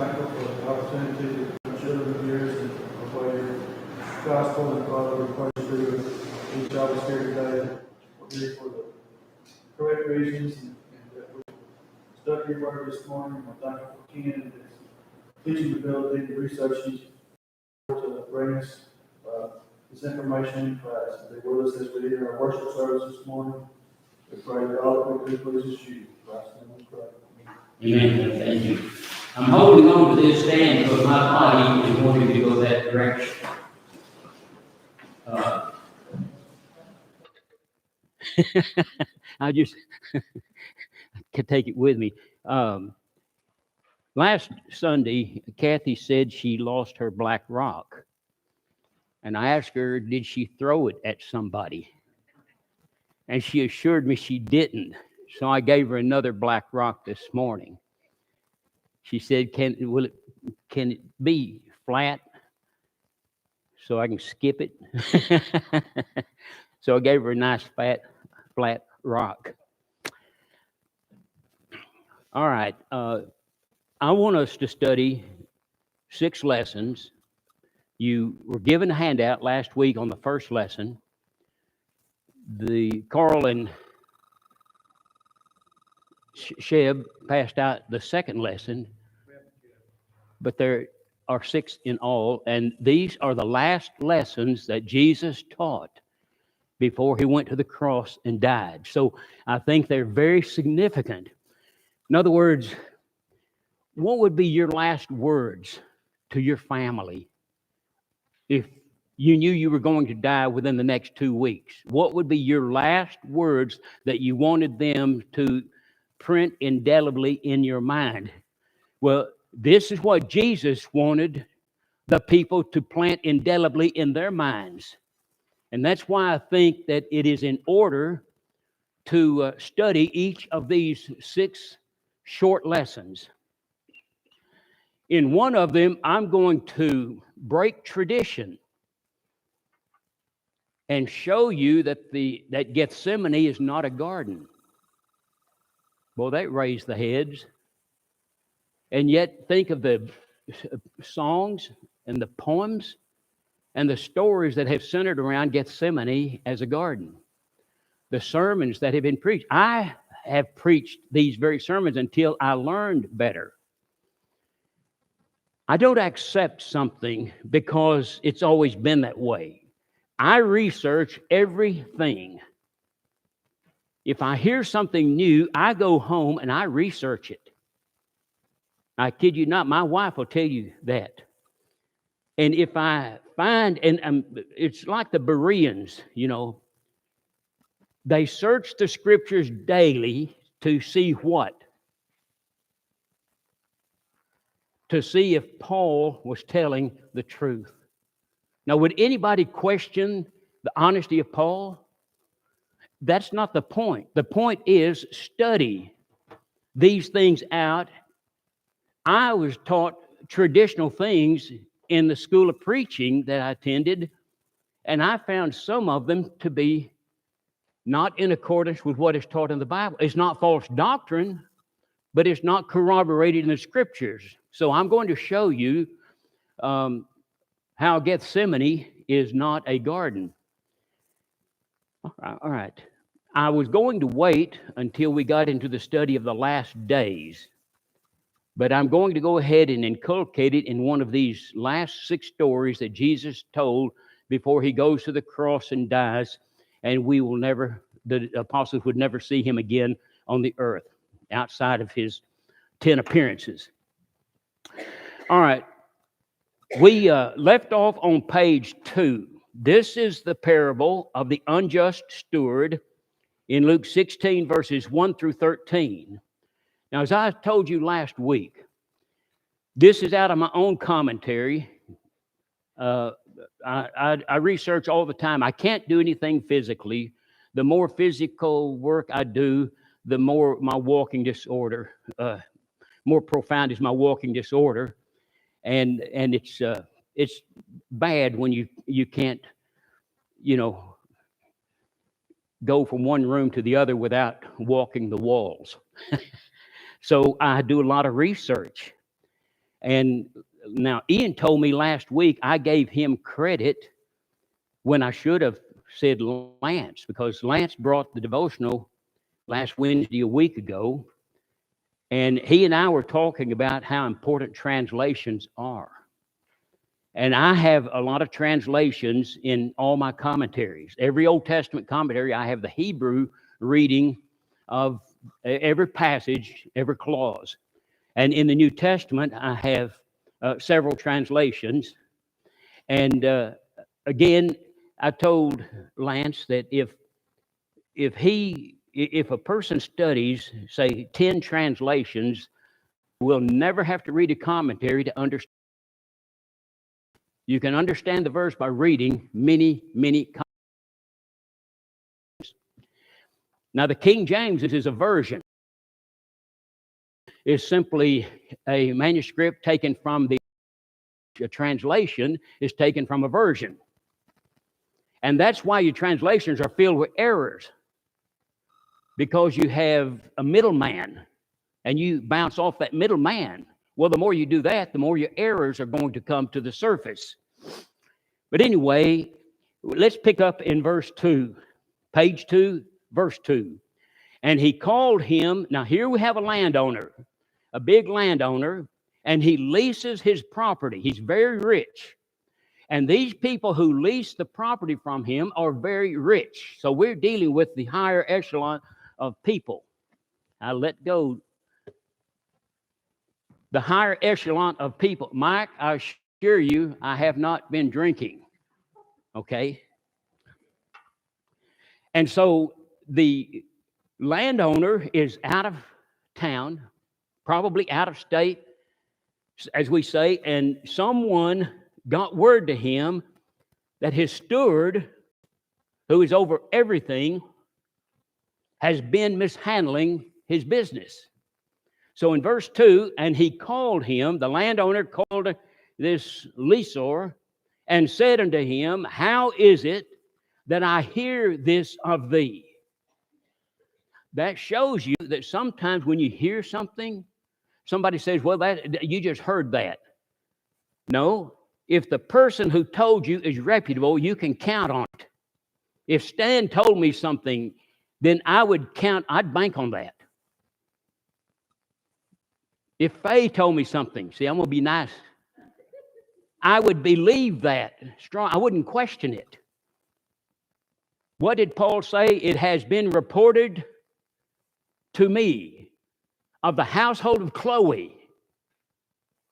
thankful for the opportunity to share with yours and obey your gospel. And Father, we pray through each of us here today. We're here for the correct reasons, and that we study your word this morning. We're thankful for Ken and his teaching ability and researching to bring us this information in Christ. And be with us as we did in our worship service this morning. We pray that all that we do pleases you. Christ's name we pray. Amen. Thank you. I'm holding on to this stand because my body is wanting to go that direction. I just can take it with me. Last Sunday, Kathy said she lost her black rock. And I asked her, did she throw it at somebody? And she assured me she didn't. So I gave her another black rock this morning. She said, can it be flat so I can skip it? So I gave her a nice flat rock. All right. I want us to study 6 lessons. You were given a handout last week on the first lesson. Carl and Sheb passed out the second lesson, but there are 6 in all, and these are the last lessons that Jesus taught before he went to the cross and died. So I think they're very significant. In other words, what would be your last words to your family if you knew you were going to die within the next 2 weeks? What would be your last words that you wanted them to print indelibly in your mind? Well, this is what Jesus wanted the people to plant indelibly in their minds. And that's why I think that it is in order to study each of these 6 short lessons. In one of them, I'm going to break tradition and show you that Gethsemane is not a garden. Well, that raised the heads. And yet, think of the songs and the poems and the stories that have centered around Gethsemane as a garden. The sermons that have been preached. I have preached these very sermons until I learned better. I don't accept something because it's always been that way. I research everything. If I hear something new, I go home and I research it. I kid you not, my wife will tell you that. And if I find, and it's like the Bereans, they search the scriptures daily to see what? To see if Paul was telling the truth. Now, would anybody question the honesty of Paul? That's not the point. The point is study these things out. I was taught traditional things in the school of preaching that I attended, and I found some of them to be not in accordance with what is taught in the Bible. It's not false doctrine, but it's not corroborated in the scriptures. So I'm going to show you how Gethsemane is not a garden. All right. I was going to wait until we got into the study of the last days, but I'm going to go ahead and inculcate it in one of these last 6 stories that Jesus told before he goes to the cross and dies, and the apostles would never see him again on the earth outside of his 10 appearances. All right. We left off on page 2. This is the parable of the unjust steward in Luke 16, verses 1 through 13. Now, as I told you last week, this is out of my own commentary. I research all the time. I can't do anything physically. The more physical work I do, the more my walking disorder, more profound is my walking disorder. And it's bad when you can't, go from one room to the other without walking the walls. So I do a lot of research. And now Ian told me last week I gave him credit when I should have said Lance, because Lance brought the devotional last Wednesday a week ago, and he and I were talking about how important translations are. And I have a lot of translations in all my commentaries. Every Old Testament commentary, I have the Hebrew reading of every passage, every clause. And in the New Testament, I have several translations. And again, I told Lance that if a person studies, say, 10 translations, will never have to read a commentary to understand. You can understand the verse by reading many, many commentaries. Now, the King James is a version. It's simply a manuscript taken from a translation is taken from a version. And that's why your translations are filled with errors, because you have a middleman and you bounce off that middleman. Well, the more you do that, the more your errors are going to come to the surface. But anyway, let's pick up in verse 2, page 2, verse 2. And he called him. Now, here we have a landowner, a big landowner, and he leases his property. He's very rich. And these people who lease the property from him are very rich. So we're dealing with the higher echelon of people. I let go. The higher echelon of people. Mike, I assure you, I have not been drinking. Okay? And so the landowner is out of town, probably out of state, as we say, and someone got word to him that his steward, who is over everything, has been mishandling his business. So in verse 2, and he called him, the landowner called this leaseor and said unto him, how is it that I hear this of thee? That shows you that sometimes when you hear something, somebody says, well, that you just heard that. No, if the person who told you is reputable, you can count on it. If Stan told me something, then I'd bank on that. If Faye told me something, see, I'm going to be nice, I would believe that strong. I wouldn't question it. What did Paul say? It has been reported to me of the household of Chloe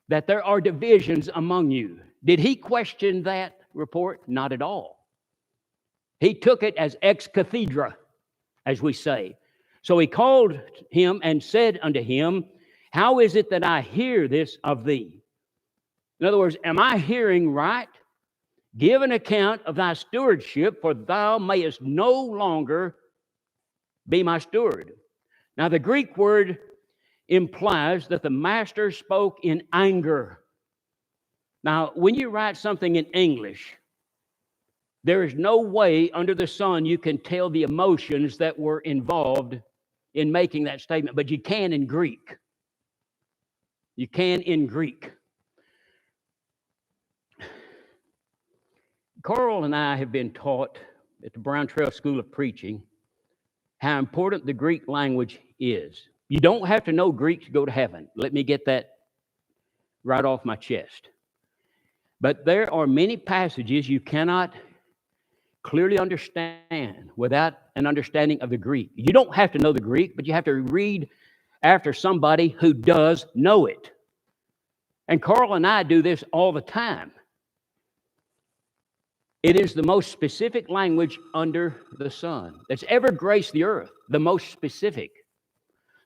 that there are divisions among you. Did he question that report? Not at all. He took it as ex cathedra, as we say. So he called him and said unto him, how is it that I hear this of thee? In other words, am I hearing right? Give an account of thy stewardship, for thou mayest no longer be my steward. Now, the Greek word implies that the master spoke in anger. Now, when you write something in English, there is no way under the sun you can tell the emotions that were involved in making that statement, but you can in Greek. You can in Greek. Carl and I have been taught at the Brown Trail School of Preaching how important the Greek language is. You don't have to know Greek to go to heaven. Let me get that right off my chest. But there are many passages you cannot clearly understand without an understanding of the Greek. You don't have to know the Greek, but you have to read after somebody who does know it. And Carl and I do this all the time. It is the most specific language under the sun that's ever graced the earth, the most specific.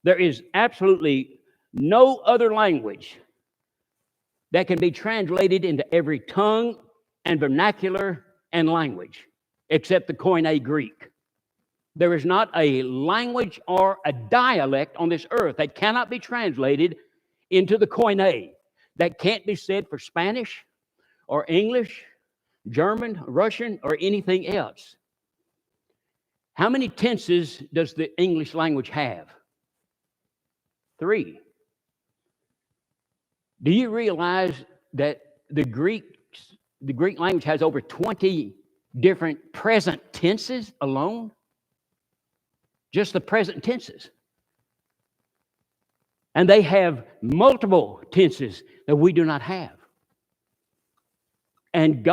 There is absolutely no other language that can be translated into every tongue and vernacular and language except the Koine Greek. There is not a language or a dialect on this earth that cannot be translated into the Koine. That can't be said for Spanish or English, German, Russian, or anything else. How many tenses does the English language have? 3. Do you realize that the Greek language has over 20 different present tenses alone? Just the present tenses. And they have multiple tenses that we do not have. And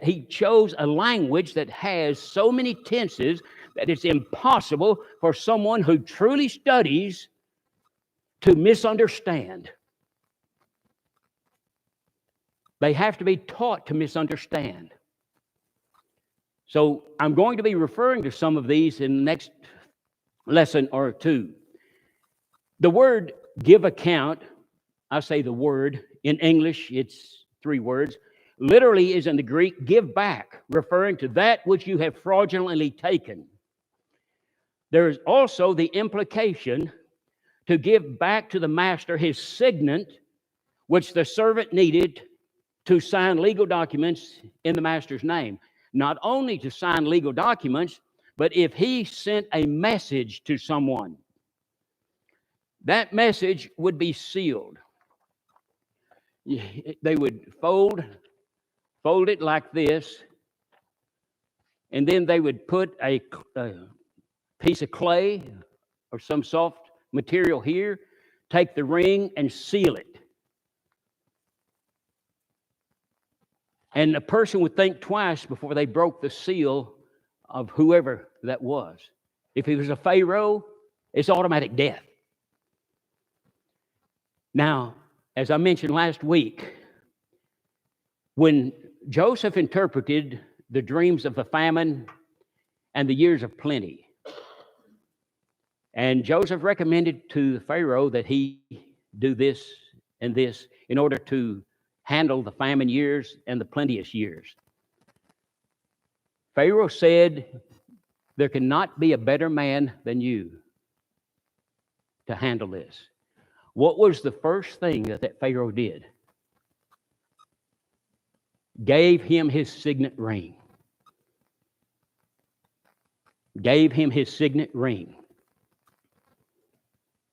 He chose a language that has so many tenses that it's impossible for someone who truly studies to misunderstand. They have to be taught to misunderstand. So I'm going to be referring to some of these in the next lesson or two. The word give account, I say the word, in English it's 3 words, literally is in the Greek, give back, referring to that which you have fraudulently taken. There is also the implication to give back to the master his signet, which the servant needed to sign legal documents in the master's name. Not only to sign legal documents, but if he sent a message to someone, that message would be sealed. They would fold it like this, and then they would put a piece of clay or some soft material here, take the ring and seal it. And a person would think twice before they broke the seal of whoever that was. If he was a Pharaoh, it's automatic death. Now, as I mentioned last week, when Joseph interpreted the dreams of the famine and the years of plenty, and Joseph recommended to the Pharaoh that he do this and this in order to handle the famine years and the plenteous years. Pharaoh said, there cannot be a better man than you to handle this. What was the first thing that Pharaoh did? Gave him his signet ring. Gave him his signet ring.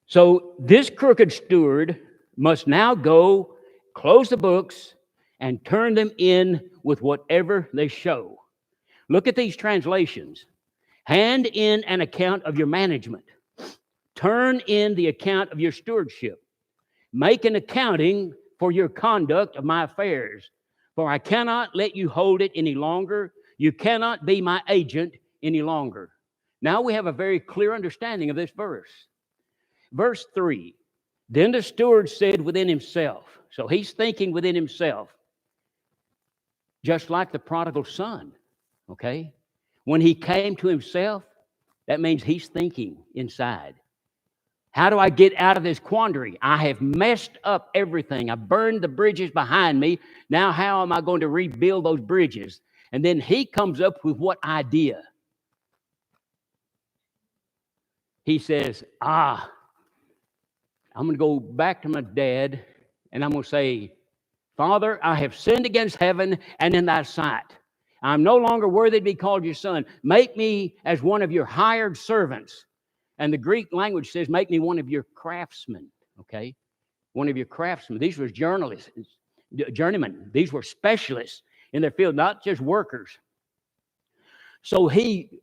So this crooked steward must now go, close the books, and turn them in with whatever they show. Look at these translations. Hand in an account of your management. Turn in the account of your stewardship. Make an accounting for your conduct of my affairs. For I cannot let you hold it any longer. You cannot be my agent any longer. Now we have a very clear understanding of this verse. Verse 3. Then the steward said within himself. So he's thinking within himself. Just like the prodigal son. Okay? When he came to himself, that means he's thinking inside. How do I get out of this quandary? I have messed up everything. I burned the bridges behind me. Now how am I going to rebuild those bridges? And then he comes up with what idea? He says, I'm going to go back to my dad and I'm going to say, Father, I have sinned against heaven and in thy sight. I'm no longer worthy to be called your son. Make me as one of your hired servants. And the Greek language says, make me one of your craftsmen, okay? One of your craftsmen. These were journeymen. These were specialists in their field, not just workers. So he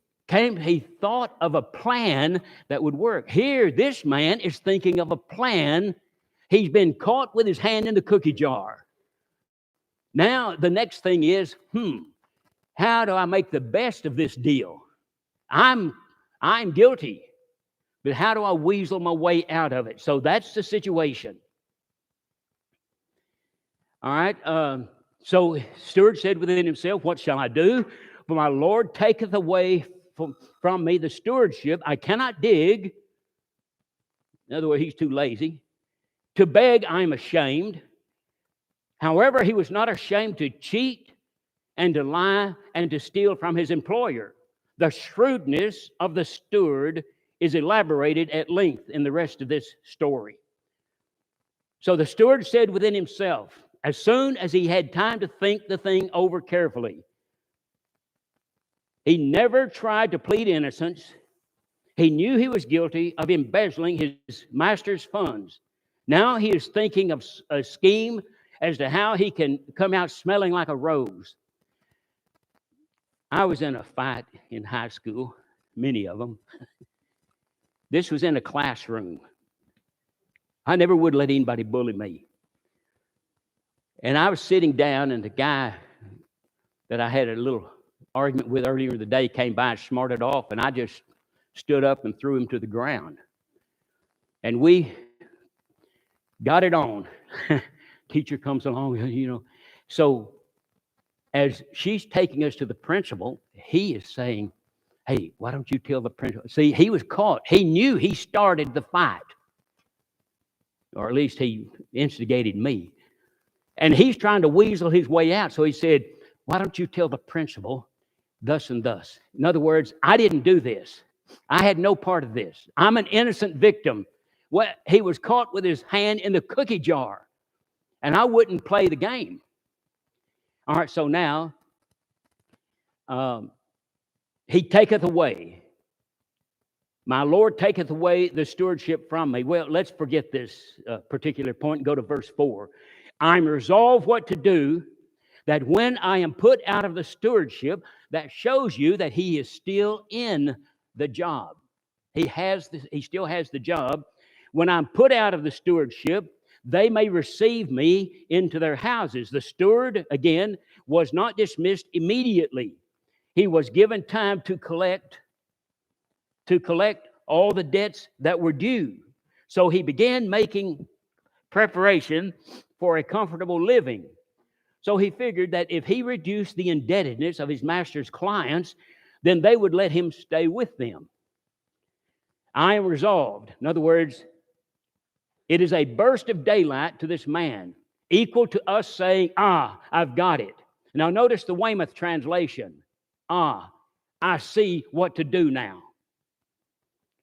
thought of a plan that would work. Here, this man is thinking of a plan. He's been caught with his hand in the cookie jar. Now, the next thing is, how do I make the best of this deal? I'm guilty. But how do I weasel my way out of it? So that's the situation. All right. So steward said within himself, what shall I do? For my Lord taketh away from me the stewardship. I cannot dig. In other words, he's too lazy. To beg, I am ashamed. However, he was not ashamed to cheat and to lie and to steal from his employer. The shrewdness of the steward is elaborated at length in the rest of this story. So the steward said within himself, as soon as he had time to think the thing over carefully, he never tried to plead innocence. He knew he was guilty of embezzling his master's funds. Now he is thinking of a scheme as to how he can come out smelling like a rose. I was in a fight in high school, many of them. This was in a classroom. I never would let anybody bully me. And I was sitting down, and the guy that I had a little argument with earlier in the day came by and smarted off, and I just stood up and threw him to the ground. And we got it on. Teacher comes along, you know. So as she's taking us to the principal, he is saying, hey, why don't you tell the principal? See, he was caught. He knew he started the fight. Or at least he instigated me. And he's trying to weasel his way out. So he said, why don't you tell the principal thus and thus? In other words, I didn't do this. I had no part of this. I'm an innocent victim. Well, he was caught with his hand in the cookie jar. And I wouldn't play the game. All right, so now, he taketh away. My Lord taketh away the stewardship from me. Well, let's forget this particular point and go to verse 4. I'm resolved what to do, that when I am put out of the stewardship, that shows you that he is still in the job. He still has the job. When I'm put out of the stewardship, they may receive me into their houses. The steward, again, was not dismissed immediately. He was given time to collect all the debts that were due. So he began making preparation for a comfortable living. So he figured that if he reduced the indebtedness of his master's clients, then they would let him stay with them. I am resolved. In other words, it is a burst of daylight to this man, equal to us saying, I've got it. Now notice the Weymouth translation. I see what to do now.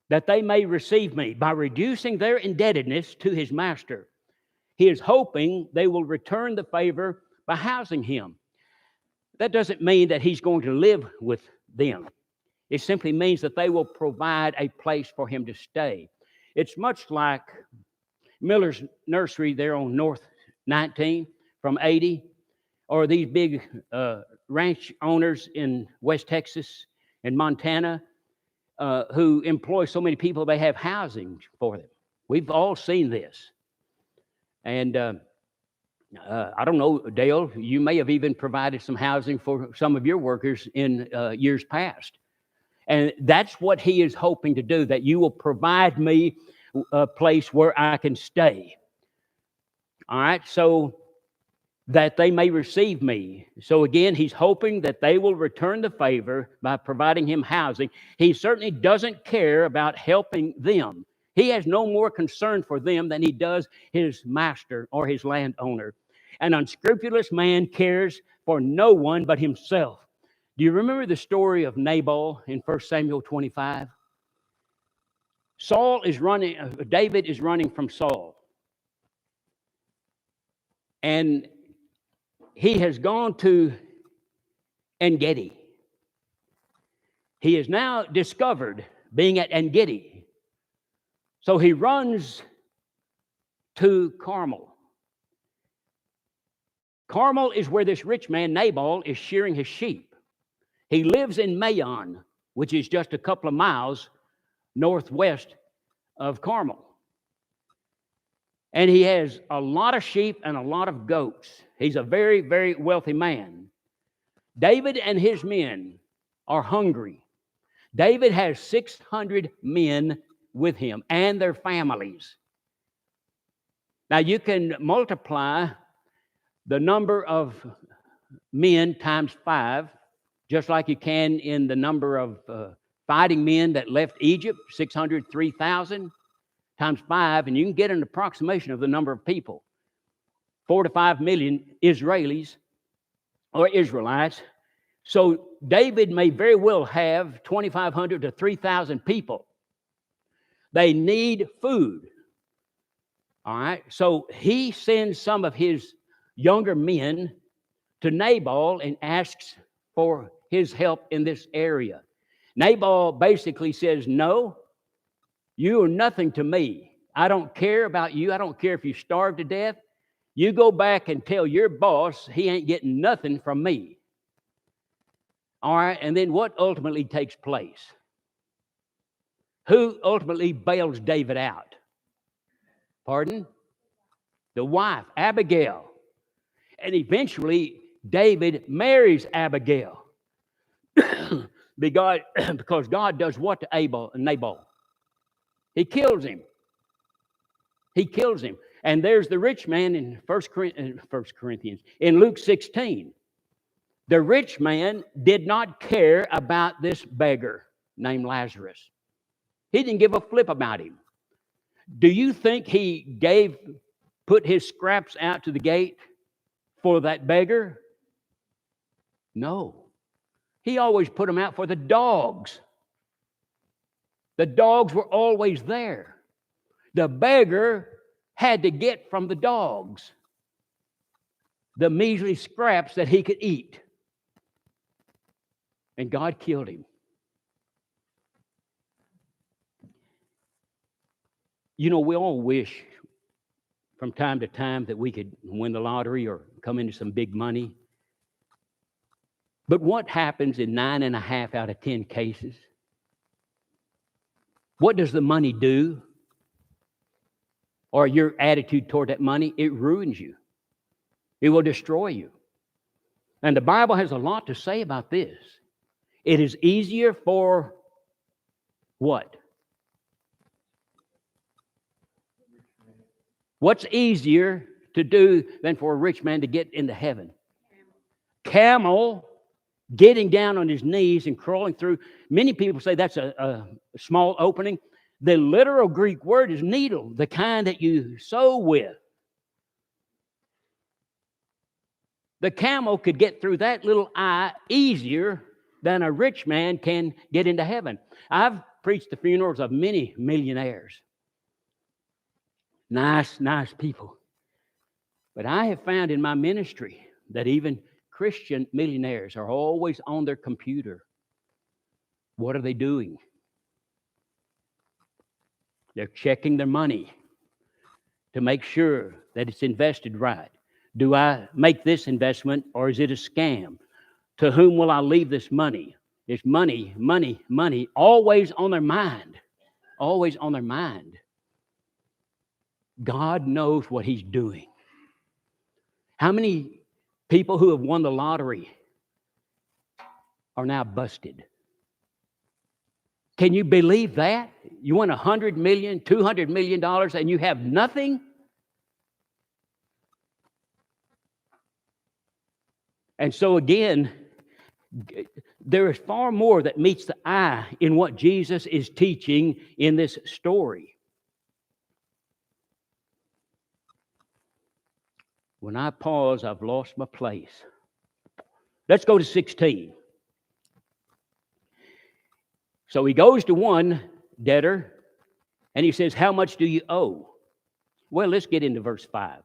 That they may receive me by reducing their indebtedness to his master. He is hoping they will return the favor by housing him. That doesn't mean that he's going to live with them. It simply means that they will provide a place for him to stay. It's much like Miller's Nursery there on North 19 from 80, or these big ranch owners in West Texas and Montana who employ so many people, they have housing for them. We've all seen this. And I don't know, Dale, you may have even provided some housing for some of your workers in years past. And that's what he is hoping to do, that you will provide me a place where I can stay. All right, so that they may receive me. So again, he's hoping that they will return the favor by providing him housing. He certainly doesn't care about helping them. He has no more concern for them than he does his master or his landowner. An unscrupulous man cares for no one but himself. Do you remember the story of Nabal in 1 Samuel 25? David is running from Saul. And he has gone to En-Gedi. He is now discovered being at En-Gedi. So he runs to Carmel. Carmel is where this rich man, Nabal, is shearing his sheep. He lives in Maon, which is just a couple of miles northwest of Carmel. And he has a lot of sheep and a lot of goats. He's a very, very wealthy man. David and his men are hungry. David has 600 men with him and their families. Now you can multiply the number of men times 5, just like you can in the number of fighting men that left Egypt, 603,000 times 5, and you can get an approximation of the number of people. 4 to 5 million Israelis or Israelites. So David may very well have 2,500 to 3,000 people. They need food. All right. So he sends some of his younger men to Nabal and asks for his help in this area. Nabal basically says, no, you are nothing to me. I don't care about you. I don't care if you starve to death. You go back and tell your boss he ain't getting nothing from me. All right, and then what ultimately takes place? Who ultimately bails David out? Pardon? The wife, Abigail. And eventually, David marries Abigail. Because God does what to Nabal? He kills him. He kills him. And there's the rich man in 1 Corinthians, in Luke 16. The rich man did not care about this beggar named Lazarus. He didn't give a flip about him. Do you think he put his scraps out to the gate for that beggar? No. He always put them out for the dogs. The dogs were always there. The beggar had to get from the dogs the measly scraps that he could eat. And God killed him. You know, we all wish from time to time that we could win the lottery or come into some big money. But what happens in 9.5 out of 10 cases? What does the money do? Or your attitude toward that money? It ruins you. It will destroy you. And the Bible has a lot to say about this. It is easier for what? What's easier to do than for a rich man to get into heaven? Camel getting down on his knees and crawling through. Many people say that's a small opening. The literal Greek word is needle, the kind that you sew with. The camel could get through that little eye easier than a rich man can get into heaven. I've preached the funerals of many millionaires. Nice people. But I have found in my ministry that even Christian millionaires are always on their computer. What are they doing? They're checking their money to make sure that it's invested right. Do I make this investment or is it a scam? To whom will I leave this money? It's money, always on their mind. Always on their mind. God knows what He's doing. How many people who have won the lottery are now busted? Can you believe that? You won $100 million, $200 million, and you have nothing? And so again, there is far more that meets the eye in what Jesus is teaching in this story. When I pause, I've lost my place. Let's go to 16. So he goes to one debtor and he says, "How much do you owe?" Well, let's get into verse 5.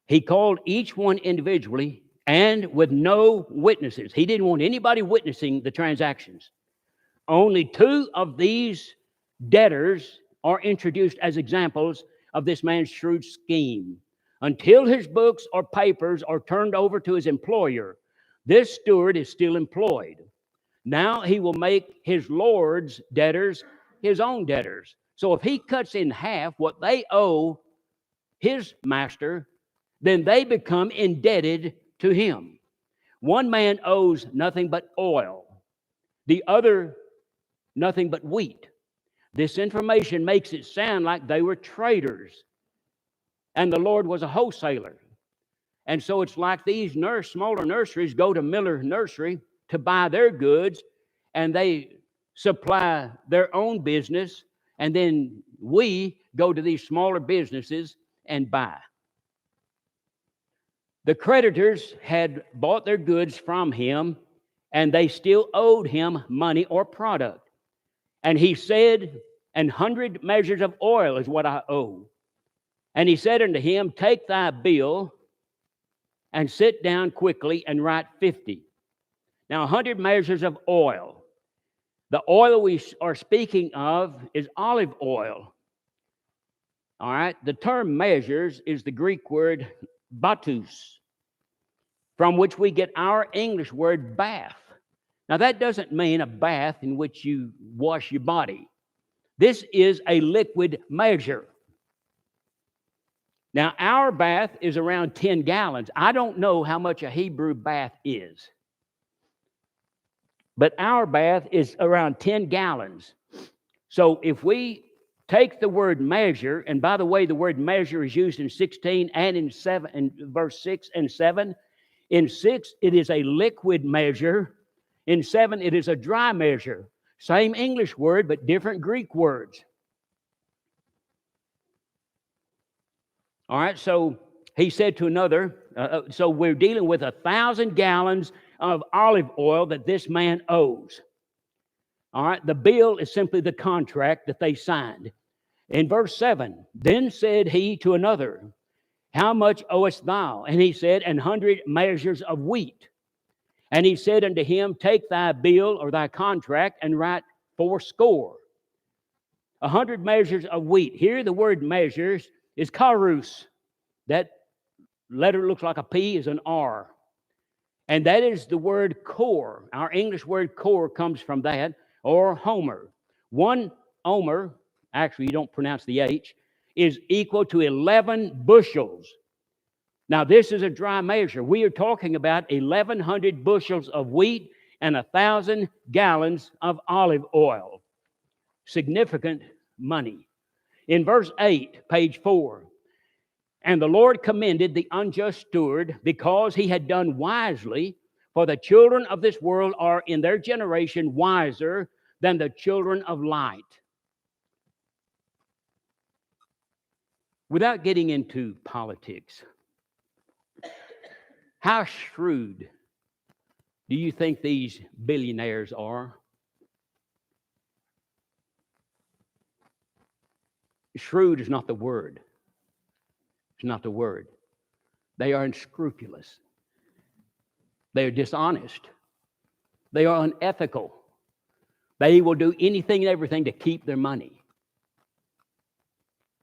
He called each one individually and with no witnesses. He didn't want anybody witnessing the transactions. Only 2 of these debtors are introduced as examples of this man's shrewd scheme. Until his books or papers are turned over to his employer, this steward is still employed. Now he will make his Lord's debtors his own debtors. So if he cuts in half what they owe his master, then they become indebted to him. One man owes nothing but oil, the other nothing but wheat. This information makes it sound like they were traders and the Lord was a wholesaler. And so it's like these smaller nurseries go to Miller Nursery to buy their goods, and they supply their own business, and then we go to these smaller businesses and buy. The creditors had bought their goods from him, and they still owed him money or product. And he said, 100 measures of oil is what I owe. And he said unto him, Take thy bill and sit down quickly and write 50. Now, 100 measures of oil. The oil we are speaking of is olive oil. All right. The term measures is the Greek word batus, from which we get our English word bath. Now, that doesn't mean a bath in which you wash your body. This is a liquid measure. Now, our bath is around 10 gallons. I don't know how much a Hebrew bath is, but our bath is around 10 gallons. So if we take the word measure, and by the way, the word measure is used in 16 and in 7, in verse 6 and 7. In 6, it is a liquid measure. In 7, it is a dry measure. Same English word, but different Greek words. All right, so he said to another, so we're dealing with 1,000 gallons of olive oil that this man owes. All right, the bill is simply the contract that they signed. In verse 7, then said he to another, how much owest thou? And he said, 100 measures of wheat. And he said unto him, take thy bill or thy contract and write 80. 100 measures of wheat. Here the word measures is karus. That letter looks like a P is an R. And that is the word core. Our English word core comes from that, or homer. 1 omer, actually you don't pronounce the H, is equal to 11 bushels. Now this is a dry measure. We are talking about 1,100 bushels of wheat and 1,000 gallons of olive oil. Significant money. In verse 8, page 4, and the Lord commended the unjust steward because he had done wisely, for the children of this world are in their generation wiser than the children of light. Without getting into politics, how shrewd do you think these billionaires are? Shrewd is not the word. It's not the word. They are unscrupulous. They are dishonest. They are unethical. They will do anything and everything to keep their money.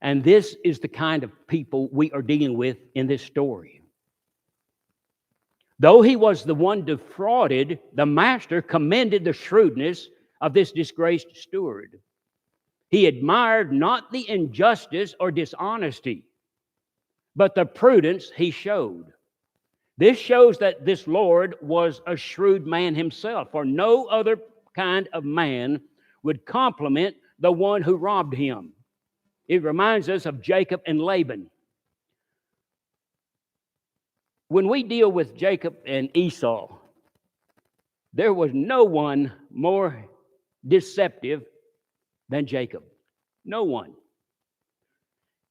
And this is the kind of people we are dealing with in this story. Though he was the one defrauded, the master commended the shrewdness of this disgraced steward. He admired not the injustice or dishonesty, but the prudence he showed. This shows that this Lord was a shrewd man himself, for no other kind of man would compliment the one who robbed him. It reminds us of Jacob and Laban. When we deal with Jacob and Esau, there was no one more deceptive than Jacob. No one.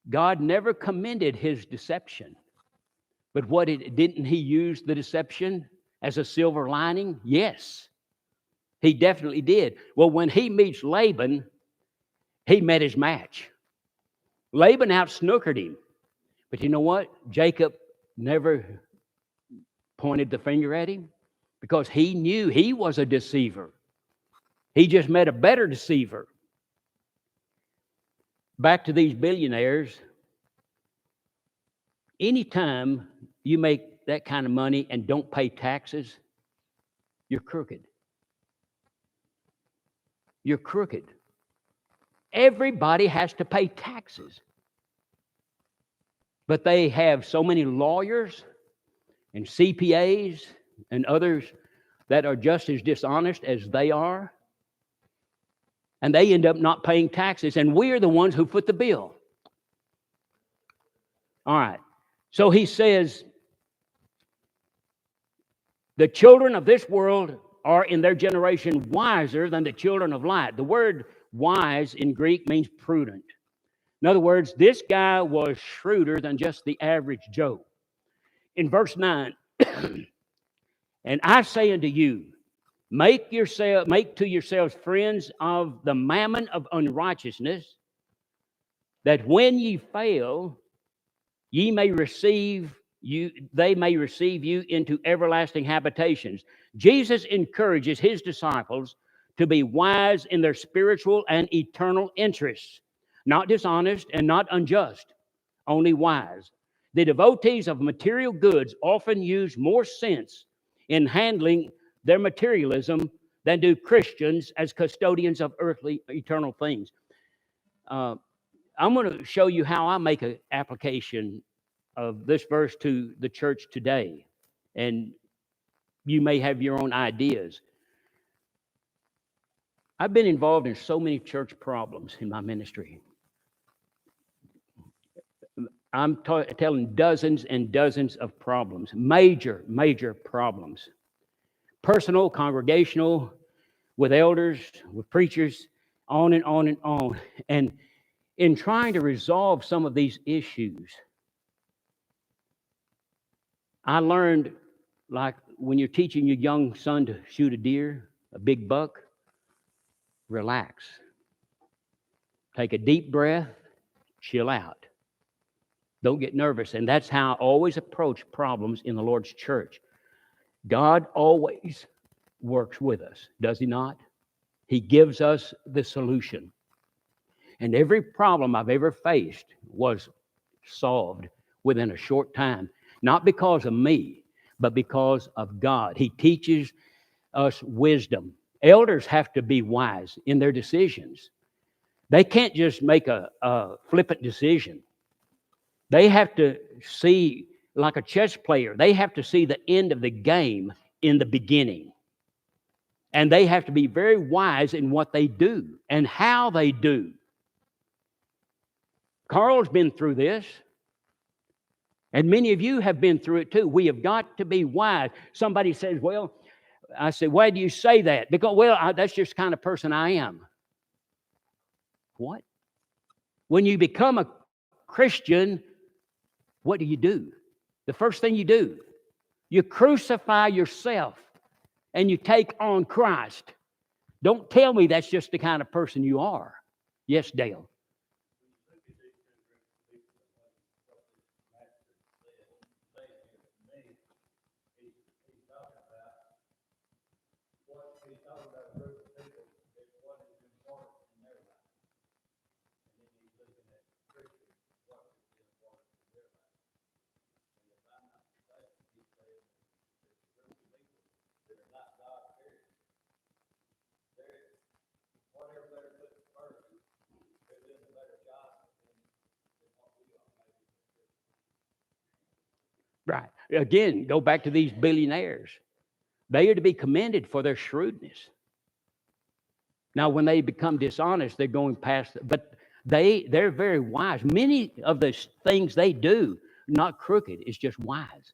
God never commended his deception. But didn't he use the deception as a silver lining? Yes, he definitely did. Well, when he meets Laban, he met his match. Laban out-snookered him. But you know what? Jacob never pointed the finger at him because he knew he was a deceiver. He just met a better deceiver. Back to these billionaires. Anytime you make that kind of money and don't pay taxes, you're crooked. You're crooked. Everybody has to pay taxes. But they have so many lawyers and CPAs and others that are just as dishonest as they are. And they end up not paying taxes, and we are the ones who foot the bill. All right. So he says, the children of this world are in their generation wiser than the children of light. The word wise in Greek means prudent. In other words, this guy was shrewder than just the average Joe. In verse 9, and I say unto you, make to yourselves friends of the mammon of unrighteousness, that when ye fail, they may receive you into everlasting habitations. Jesus encourages his disciples to be wise in their spiritual and eternal interests. not dishonest and not unjust, only wise. The devotees of material goods often use more sense in handling their materialism than do Christians as custodians of earthly, eternal things. I'm going to show you how I make an application of this verse to the church today. And you may have your own ideas. I've been involved in so many church problems in my ministry. I'm telling dozens and dozens of problems, major, major problems. Personal, congregational, with elders, with preachers, on and on and on. And in trying to resolve some of these issues, I learned, like when you're teaching your young son to shoot a deer, a big buck, relax. Take a deep breath, chill out. Don't get nervous. And that's how I always approach problems in the Lord's church. God always works with us, does he not? He gives us the solution. And every problem I've ever faced was solved within a short time, not because of me, but because of God. He teaches us wisdom. Elders have to be wise in their decisions. They can't just make a flippant decision. They have to see, like a chess player, they have to see the end of the game in the beginning. And they have to be very wise in what they do and how they do. Carl's been through this. And many of you have been through it too. We have got to be wise. Somebody says, well, I said, why do you say that? Because, well, that's just the kind of person I am. What? When you become a Christian, what do? The first thing you do, you crucify yourself and you take on Christ. Don't tell me that's just the kind of person you are. Yes, Dale. Right. Again, go back to these billionaires. They are to be commended for their shrewdness. Now, when they become dishonest, they're going past, but they're very wise. Many of the things they do, not crooked, it's just wise.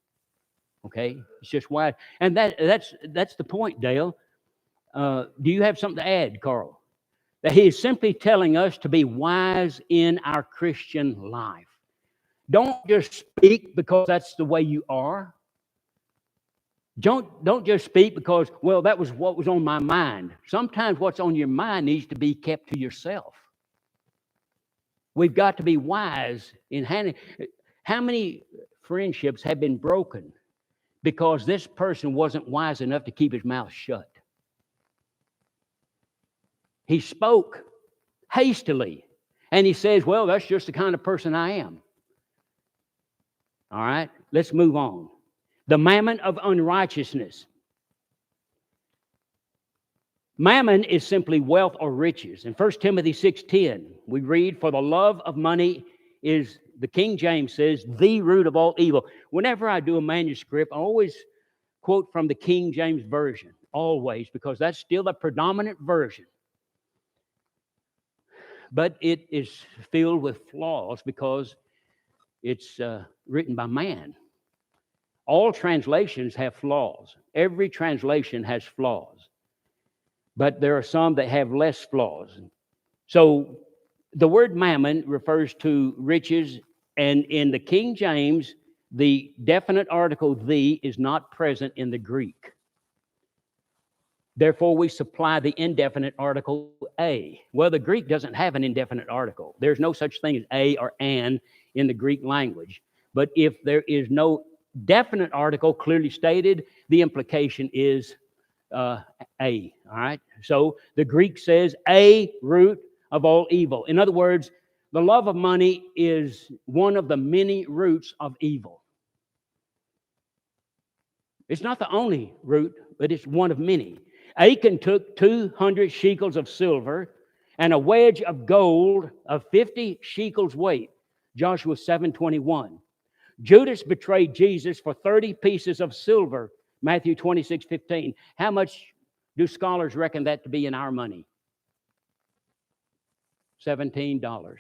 Okay? It's just wise. And that's the point, Dale. Do you have something to add, Carl? That he is simply telling us to be wise in our Christian life. Don't just speak because that's the way you are. Don't just speak because, well, that was what was on my mind. Sometimes what's on your mind needs to be kept to yourself. We've got to be wise in handling. How many friendships have been broken because this person wasn't wise enough to keep his mouth shut? He spoke hastily, and he says, well, that's just the kind of person I am. All right, let's move on. The mammon of unrighteousness. Mammon is simply wealth or riches. In 1 Timothy 6:10, we read, for the love of money is, the King James says, the root of all evil. Whenever I do a manuscript, I always quote from the King James Version, always, because that's still the predominant version. But it is filled with flaws because it's written by man. All translations have flaws. Every translation has flaws. But there are some that have less flaws. So the word mammon refers to riches, and in the King James, the definite article the is not present in the Greek. Therefore, we supply the indefinite article a. Well, the Greek doesn't have an indefinite article. There's no such thing as a or an in the Greek language. But if there is no definite article clearly stated, the implication is a. All right? So the Greek says a root of all evil. In other words, the love of money is one of the many roots of evil. It's not the only root, but it's one of many. Achan took 200 shekels of silver and a wedge of gold of 50 shekels weight. Joshua 7:21. Judas betrayed Jesus for 30 pieces of silver. Matthew 26:15. How much do scholars reckon that to be in our money? $17.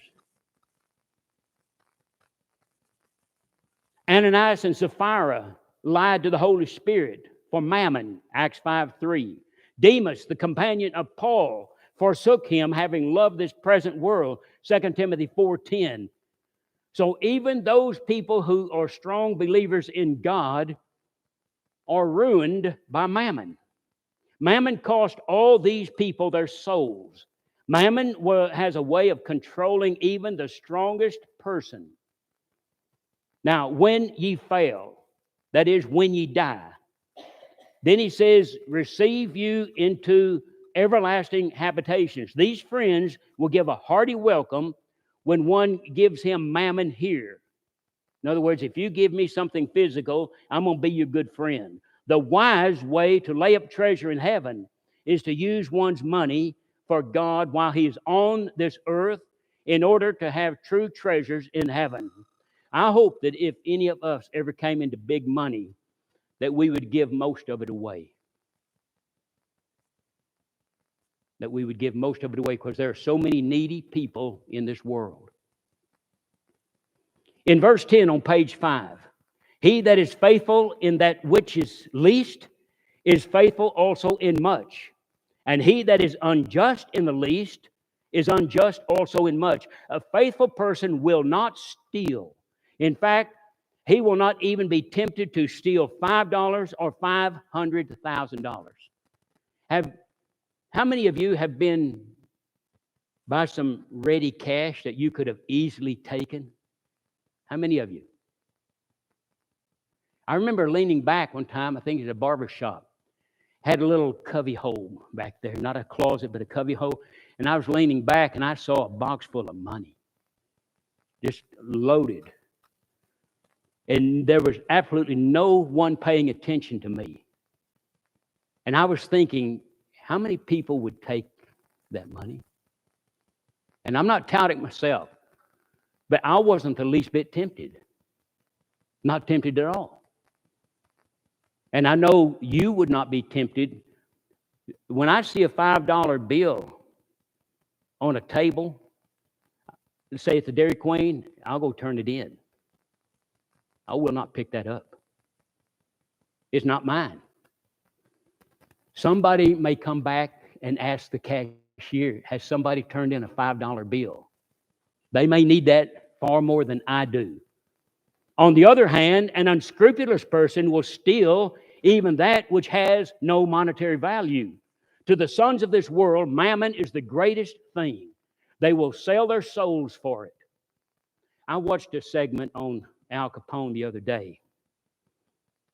Ananias and Sapphira lied to the Holy Spirit for mammon. Acts 5:3. Demas, the companion of Paul, forsook him, having loved this present world. 2 Timothy 4:10. So even those people who are strong believers in God are ruined by mammon. Mammon cost all these people their souls. Mammon has a way of controlling even the strongest person. Now, when ye fail, that is, when ye die, then he says, receive you into everlasting habitations. These friends will give a hearty welcome when one gives him mammon here. In other words, if you give me something physical, I'm going to be your good friend. The wise way to lay up treasure in heaven is to use one's money for God while he is on this earth in order to have true treasures in heaven. I hope that if any of us ever came into big money, that we would give most of it away. That we would give most of it away because there are so many needy people in this world. In verse 10 on page 5, he that is faithful in that which is least is faithful also in much. And he that is unjust in the least is unjust also in much. A faithful person will not steal. In fact, he will not even be tempted to steal $5 or $500,000. How many of you have been by some ready cash that you could have easily taken? How many of you? I remember leaning back one time, I think it was a barber shop. Had a little cubby hole back there, not a closet, but a cubby hole. And I was leaning back and I saw a box full of money, just loaded. And there was absolutely no one paying attention to me. And I was thinking, how many people would take that money? And I'm not touting myself, but I wasn't the least bit tempted. Not tempted at all. And I know you would not be tempted. When I see a $5 bill on a table, say it's the Dairy Queen, I'll go turn it in. I will not pick that up. It's not mine. Somebody may come back and ask the cashier, has somebody turned in a $5 bill? They may need that far more than I do. On the other hand, an unscrupulous person will steal even that which has no monetary value. To the sons of this world, mammon is the greatest thing. They will sell their souls for it. I watched a segment on Al Capone the other day.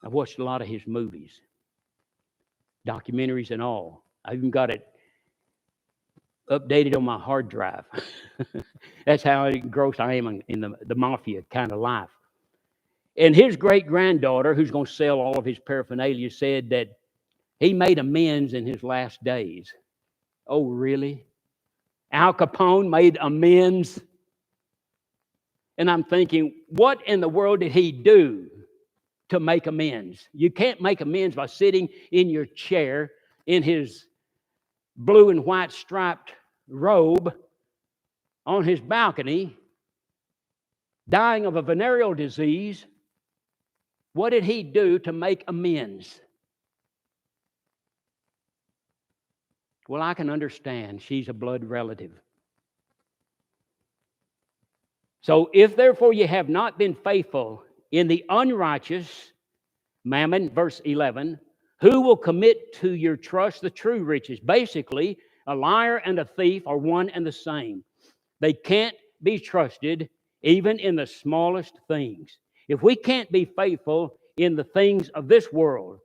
I've watched a lot of his movies, documentaries and all. I even got it updated on my hard drive. That's how engrossed I am in the mafia kind of life. And his great-granddaughter, who's going to sell all of his paraphernalia, said that he made amends in his last days. Oh, really? Al Capone made amends? And I'm thinking, what in the world did he do to make amends? You can't make amends by sitting in your chair in his blue and white striped robe on his balcony, dying of a venereal disease. What did he do to make amends? Well, I can understand. She's a blood relative. So if therefore you have not been faithful in the unrighteous mammon, verse 11, who will commit to your trust the true riches? Basically, a liar and a thief are one and the same. They can't be trusted even in the smallest things. If we can't be faithful in the things of this world,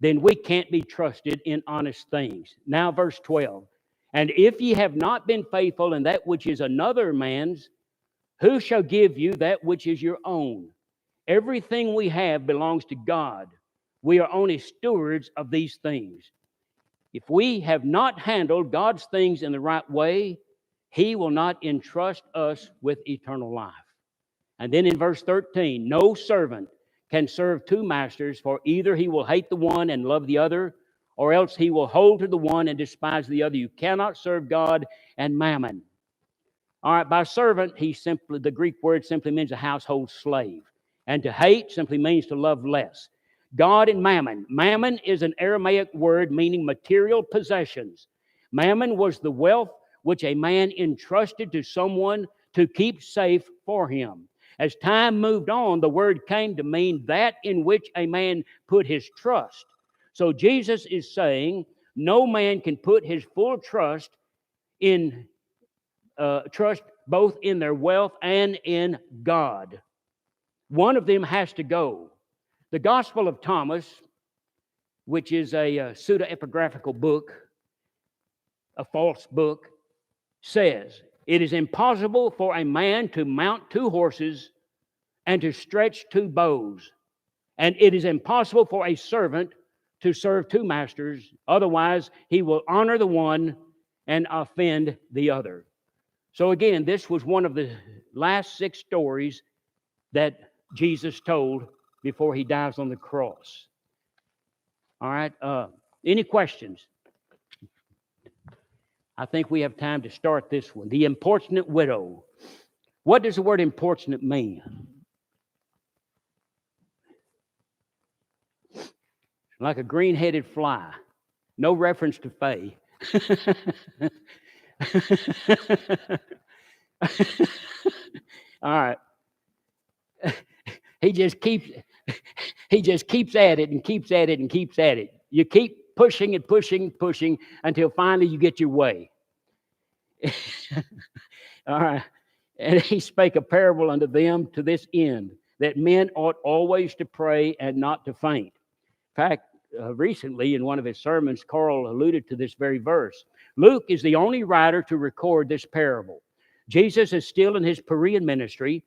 then we can't be trusted in honest things. Now, verse 12. And if ye have not been faithful in that which is another man's, Who shall give you that which is your own? Everything we have belongs to God. We are only stewards of these things. If we have not handled God's things in the right way, He will not entrust us with eternal life. And then in verse 13, no servant can serve two masters, for either he will hate the one and love the other, or else he will hold to the one and despise the other. You cannot serve God and mammon. All right, by servant, the Greek word simply means a household slave. And to hate simply means to love less. God and mammon. Mammon is an Aramaic word meaning material possessions. Mammon was the wealth which a man entrusted to someone to keep safe for him. As time moved on, the word came to mean that in which a man put his trust. So Jesus is saying no man can put his full trust both in their wealth and in God. One of them has to go. The Gospel of Thomas, which is a pseudo-epigraphical book, a false book, says, it is impossible for a man to mount two horses and to stretch two bows. And it is impossible for a servant to serve two masters. Otherwise, he will honor the one and offend the other. So again, this was one of the last 6 stories that Jesus told before he dies on the cross. All right. Any questions? I think we have time to start this one. The importunate widow. What does the word importunate mean? Like a green-headed fly. No reference to Faye. All right. He just keeps at it and keeps at it and keeps at it. You keep pushing and pushing and pushing until finally you get your way. All right. And he spake a parable unto them to this end, that men ought always to pray and not to faint. In fact, recently in one of his sermons, Carl alluded to this very verse. Luke is the only writer to record this parable. Jesus is still in his Perean ministry.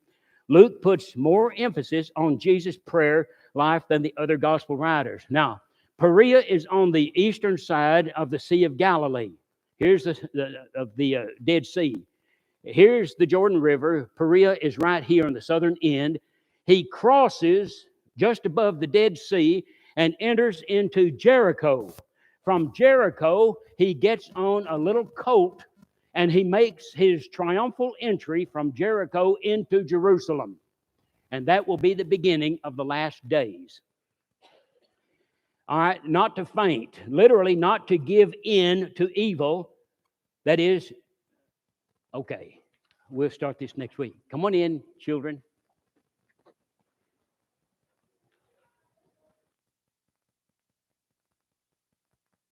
Luke puts more emphasis on Jesus' prayer life than the other gospel writers. Now, Perea is on the eastern side of the Sea of Galilee. Here's the Dead Sea. Here's the Jordan River. Perea is right here on the southern end. He crosses just above the Dead Sea and enters into Jericho. From Jericho, he gets on a little colt and he makes his triumphal entry from Jericho into Jerusalem. And that will be the beginning of the last days. All right, not to faint, literally not to give in to evil. That is, okay, we'll start this next week. Come on in, children.